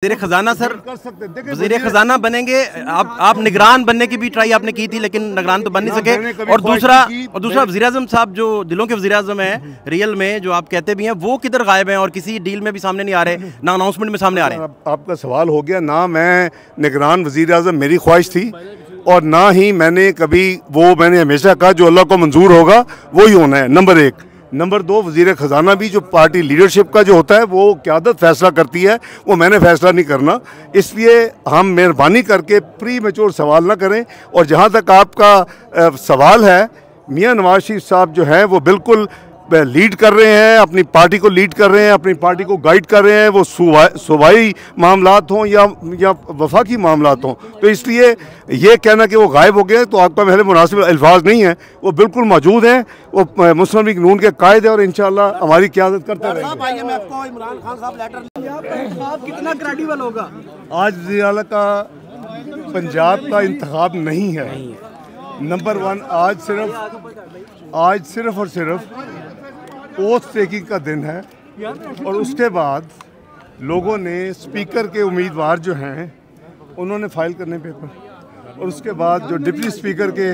वज़ीर खजाना सर कर सकते, वज़ीर खजाना बनेंगे। आप निगरान बनने की भी ट्राई आपने की थी, लेकिन निगरान तो बन नहीं सके। और दूसरा वज़ीर आज़म साहब जो दिलों के वज़ीर आज़म हैं रियल में, जो आप कहते भी हैं, वो किधर गायब हैं और किसी डील में भी सामने नहीं आ रहे, ना अनाउंसमेंट में सामने आ रहे हैं। आपका सवाल हो गया ना, मैं निगरान वज़ीर आज़म मेरी ख्वाहिश थी और ना ही मैंने कभी मैंने हमेशा कहा जो अल्लाह को मंजूर होगा वही होना है, नंबर एक। नंबर दो, वज़ीर ख़जाना भी जो पार्टी लीडरशिप का जो होता है वो क़यादत फैसला करती है, वो मैंने फैसला नहीं करना। इसलिए हम मेहरबानी करके प्री मैच्योर सवाल ना करें। और जहाँ तक आपका सवाल है, मियाँ नवाज शरीफ साहब जो हैं वो बिल्कुल लीड कर रहे हैं, अपनी पार्टी को लीड कर रहे हैं, अपनी पार्टी को गाइड कर रहे हैं, वो सूबाई मामलात हों या वफाकी मामलात हों। तो इसलिए ये कहना कि वो गायब हो गए तो आपका पहले मुनासिब अल्फाज नहीं है, वो बिल्कुल मौजूद हैं। वो मुस्लिम लीग नून के कायद है और इंशाअल्लाह हमारी क़यादत करते रहेंगे। कितना क्रेडिबल होगा? आज वज़ीर आला का पंजाब का इंतखाब नहीं है। नंबर वन, आज सिर्फ और सिर्फ ओथ टेकिंग का दिन है और उसके बाद लोगों ने स्पीकर के उम्मीदवार जो हैं उन्होंने फाइल करने पेपर, और उसके बाद जो डिप्टी स्पीकर के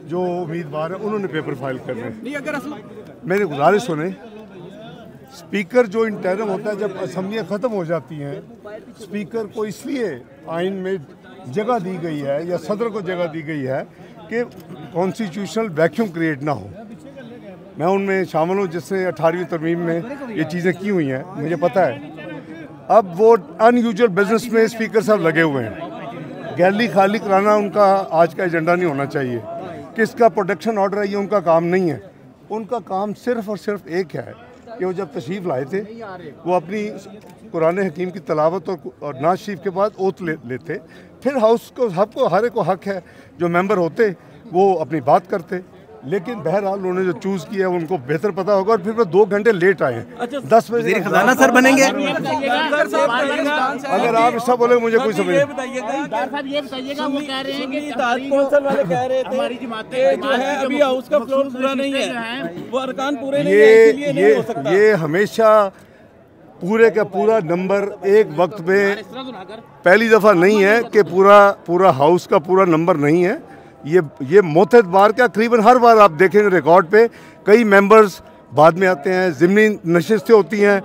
जो उम्मीदवार हैं उन्होंने पेपर फाइल करने। मेरी गुजारिश सुने, स्पीकर जो इंटरिम होता है, जब असम्बलियाँ ख़त्म हो जाती हैं, स्पीकर को इसलिए आइन में जगह दी गई है या सदर को जगह दी गई है कि कॉन्स्टिट्यूशनल वैक्यूम क्रिएट ना हो। मैं उनमें शामिल हूँ जिससे 18वीं तरमीम में ये चीज़ें की हुई हैं, मुझे पता है। अब वो अनयूजुअल बिजनेस में स्पीकर साहब लगे हुए हैं। गैलरी खाली कराना उनका आज का एजेंडा नहीं होना चाहिए। किसका प्रोटेक्शन ऑर्डर है ये उनका काम नहीं है। उनका काम सिर्फ और सिर्फ एक है कि वो जब तशरीफ़ लाए थे वो अपनी कुरान हकीम की तलावत और नाज शरीफ के बाद ओथ लेते, फिर हाउस को सबको हर एक को हक है, जो मेंबर होते वो अपनी बात करते। लेकिन बहरहाल उन्होंने जो चूज़ किया है उनको बेहतर पता होगा। और फिर वो 2 घंटे लेट आए हैं। 10 बजे खजाना सर बनेंगे। अगर आप ऐसा बोले मुझे कोई समझ नहीं। ये हमेशा पूरे का पूरा नंबर एक वक्त में पहली दफ़ा नहीं है कि पूरा हाउस का पूरा नंबर नहीं है। ये मोतद बार का करीबन हर बार आप देखेंगे रिकॉर्ड पे कई मेंबर्स बाद में आते हैं, ज़िमनी नशिस्तें होती हैं।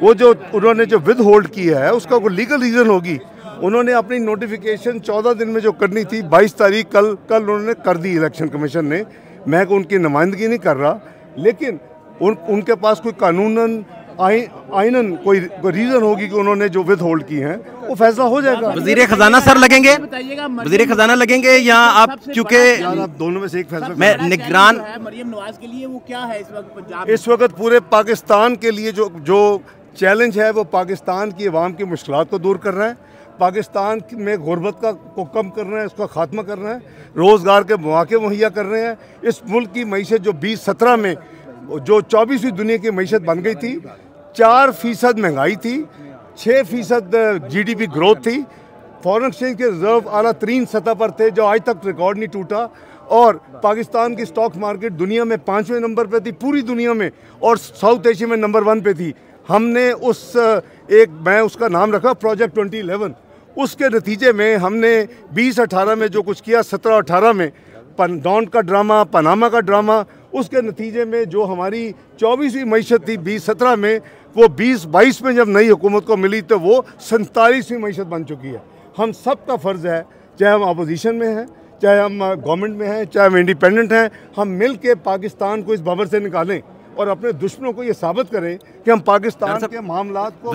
वो जो उन्होंने जो विद होल्ड किया है उसका कोई लीगल रीज़न होगी। उन्होंने अपनी नोटिफिकेशन 14 दिन में जो करनी थी 22 तारीख कल उन्होंने कर दी इलेक्शन कमीशन ने। मैं उनकी नुमाइंदगी नहीं कर रहा, लेकिन उनके पास कोई कानूनन आइनन कोई रीज़न होगी कि उन्होंने जो विद होल्ड की हैं, वो फैसला हो जाएगा। वज़ीर खजाना सर लगेंगे, वज़ीर खजाना लगेंगे या आप, चूँकि आप दोनों में से एक फैसला। मैं निगरान मरियम नवाज के लिए वो क्या है इस वक्त पंजाब? इस वक्त पूरे पाकिस्तान के लिए जो चैलेंज है वो पाकिस्तान की आवाम की मुश्किलात को दूर करना है, पाकिस्तान में गुर्बत को कम करना है, उसका खात्मा करना है, रोज़गार के मौके मुहैया कर रहे हैं। इस मुल्क की मीशत जो 2017 में जो 24वीं दुनिया की मीशत बन गई थी, 4% महंगाई थी, 6% GDP ग्रोथ थी, फॉरेन एक्सचेंज के रिजर्व आला तरीन सतह पर थे जो आज तक रिकॉर्ड नहीं टूटा, और पाकिस्तान की स्टॉक मार्केट दुनिया में 5वें नंबर पे थी पूरी दुनिया में, और साउथ एशिया में नंबर 1 पे थी। हमने मैं उसका नाम रखा प्रोजेक्ट 2011। उसके नतीजे में हमने 2018 में जो कुछ किया, 17-18 में डॉन का ड्रामा, पनामा का ड्रामा, उसके नतीजे में जो हमारी 24वीं मीशत थी 2017 में, वो 2022 में जब नई हुकूमत को मिली तो वो 47वीं मीशत बन चुकी है। हम सब का फ़र्ज़ है, चाहे हम अपोजिशन में हैं, चाहे हम गवर्नमेंट में हैं, चाहे हम इंडिपेंडेंट हैं, हम मिल के पाकिस्तान को इस बबर से निकालें और अपने दुश्मनों को ये साबित करें कि हम पाकिस्तान के मामलात को